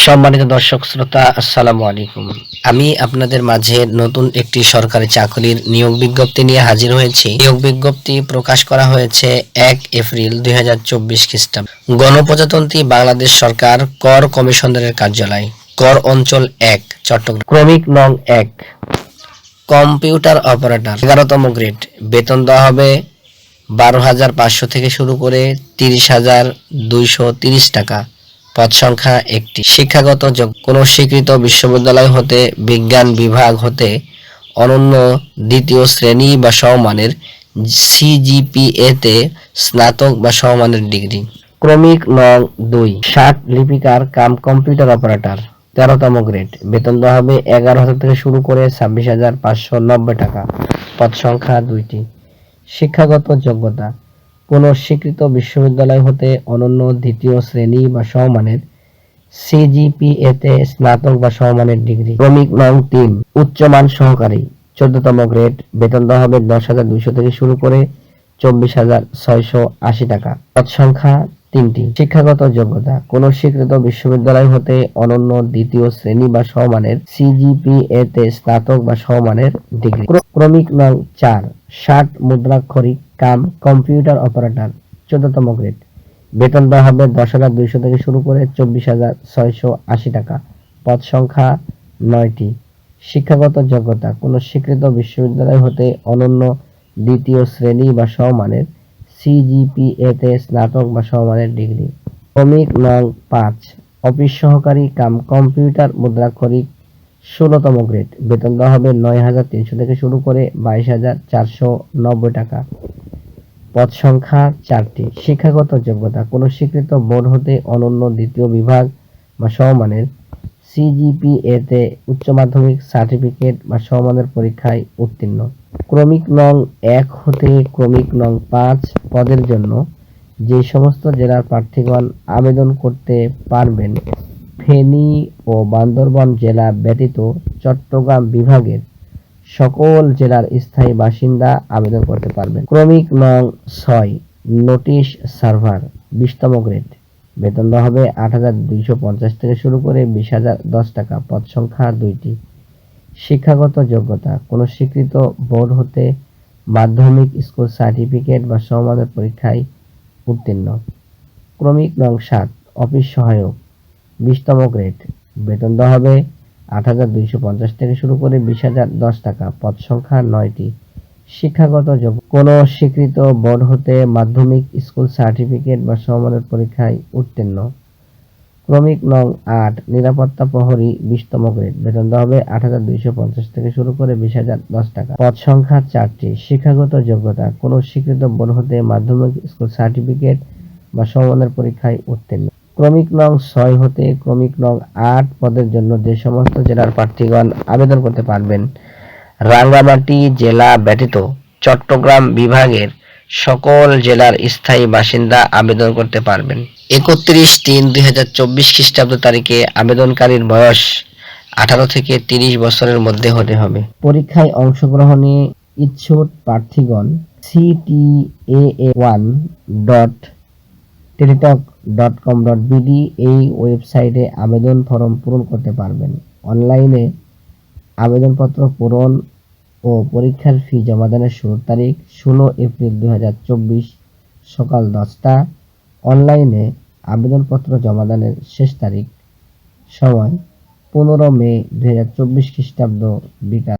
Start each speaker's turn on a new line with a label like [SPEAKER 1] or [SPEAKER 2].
[SPEAKER 1] সম্মানিত দর্শক শ্রোতা, আসসালামু আলাইকুম। আমি আপনাদের মাঝে নতুন একটি সরকারি চাকরির নিয়োগ বিজ্ঞপ্তি নিয়ে হাজির হয়েছি। নিয়োগ বিজ্ঞপ্তি প্রকাশ করা হয়েছে 1 এপ্রিল 2024 খ্রিস্টাব্দ। গণপ্রজাতন্ত্রী বাংলাদেশ সরকার কর কমিশনারের কার্যালয়, কর অঞ্চল 1, চট্টগ্রাম। ক্রমিক নং 1, কম্পিউটার অপারেটর, 11তম গ্রেড। বেতন দেওয়া হবে 12,500 থেকে শুরু করে 30,230 টাকা। পদ সংখ্যা 1টি। শিক্ষাগত যোগ্যতা: কোনো স্বীকৃত বিশ্ববিদ্যালয় হতে, বিজ্ঞান বিভাগ হতে অনন্য দ্বিতীয় শ্রেণী বা সমমানের সিজিপিএ তে স্নাতক বা সমমানের ডিগ্রি। ক্রমিক নং 2, ষাট লিপিকার কাম কম্পিউটার অপারেটর, 13তম গ্রেড। বেতন দেওয়া হবে 11,000 থেকে শুরু করে 26,590 টাকা। পদ সংখ্যা 2টি। শিক্ষাগত যোগ্যতা: কোনো স্বীকৃত বিশ্ববিদ্যালয় হতে অনন্য দ্বিতীয় শ্রেণী বা সমমানের সিজিপিএ তে স্নাতক বা সমমানের ডিগ্রি। ক্রমিক নং 3, উচ্চমান সহকারী, 14তম গ্রেড। বেতন দেওয়া হবে 10,200 থেকে শুরু করে 24,680 টাকা। পদ সংখ্যা 3টি। শিক্ষাগত যোগ্যতা: কোনো স্বীকৃত বিশ্ববিদ্যালয় হতে অনন্য দ্বিতীয় শ্রেণী বা সমমানের সিজিপিএ তে স্নাতক বা সমমানের ডিগ্রি। ক্রমিক নং 4, ষাট মুদ্রাক্ষরিক কাম কম্পিউটার অপারেটর, 14তম গ্রেড। বেতন দেওয়া হবে 10,200 থেকে শুরু করে 24,680 টাকা। পদ সংখ্যা 9টি। শিক্ষাগত যোগ্যতা: কোনো স্বীকৃত বিশ্ববিদ্যালয় হতে অনন্য দ্বিতীয় শ্রেণী বা সমমানের সিজিপিএ তে স্নাতক বা সমমানের ডিগ্রি। ক্রমিক নং 5, অফিস সহকারী কাম কম্পিউটার মুদ্রাক্ষরিক, 16তম গ্রেড। বেতন দেওয়া হবে 9,300 থেকে শুরু করে 22,490 টাকা। পদ সংখ্যা 4টি। শিক্ষাগত যোগ্যতা: কোনো স্বীকৃত বোর্ড হতে অনন্য দ্বিতীয় বিভাগ বা সমমানের সিজিপিএ তে উচ্চ মাধ্যমিক সার্টিফিকেট বা সমমানের পরীক্ষায় উত্তীর্ণ। ক্রমিক নং 1 হতে ক্রমিক নং 5 পদের জন্য যে সমস্ত জেলার প্রার্থীগণ আবেদন করতে পারবেন, ফেনী ও বান্দরবান জেলা ব্যতীত চট্টগ্রাম বিভাগের সকল জেলার স্থায়ী বাসিন্দা আবেদন করতে পারবেন। ক্রমিক নং 6, নোটিশ সার্ভার, 20তম গ্রেড। বেতন দেওয়া হবে 8,250 থেকে শুরু করে 20,010 টাকা। পদ সংখ্যা 2টি। শিক্ষাগত যোগ্যতা: কোনো স্বীকৃত বোর্ড হতে মাধ্যমিক স্কুল সার্টিফিকেট বা সমমানের পরীক্ষায় উত্তীর্ণ। ক্রমিক নং 7, অফিস সহায়ক, 20তম গ্রেড। বেতন দেওয়া হবে 8,250 থেকে শুরু করে 20,010 টাকা। পদ সংখ্যা 9টি। শিক্ষাগত যোগ্যতা: কোনো স্বীকৃত বোর্ড হতে মাধ্যমিক স্কুল সার্টিফিকেট বা সমমানের পরীক্ষায় উত্তীর্ণ। ক্রমিক নং 8, নিরাপত্তা প্রহরী, 20তম গ্রেড। বেতন দেওয়া হবে 8,250 থেকে শুরু করে 20,010 টাকা। পদ সংখ্যা 4টি। শিক্ষাগত যোগ্যতা: কোনো স্বীকৃত বোর্ড হতে মাধ্যমিক স্কুল সার্টিফিকেট বা সমমানের পরীক্ষায় উত্তীর্ণ। ক্রমিক নং 6 হতে ক্রমিক নং 8 পদের জন্য যে সমস্ত জেলার প্রার্থীগণ আবেদন করতে পারবেন, রাঙ্গামাটি জেলা ব্যতীত চট্টগ্রাম বিভাগের সকল জেলার স্থায়ী বাসিন্দা আবেদন করতে পারবেন। 31/3/2024 খ্রিস্টাব্দ তারিখে আবেদনকারীর বয়স 18 থেকে 30 বছরের মধ্যে হতে হবে। পরীক্ষায় অংশগ্রহণে ইচ্ছুক প্রার্থীগণ ctaa1.teletalk.com.bd এই ওয়েবসাইটে আবেদন ফরম পূরণ করতে পারবেন। অনলাইনে আবেদনপত্র পূরণ ও পরীক্ষার ফি জমাদানের শুরুর তারিখ 16 এপ্রিল 2024 সকাল 10টা। অনলাইনে আবেদনপত্র জমাদানের শেষ তারিখ সময় 15 মে 2024 খ্রিস্টাব্দ বিকাল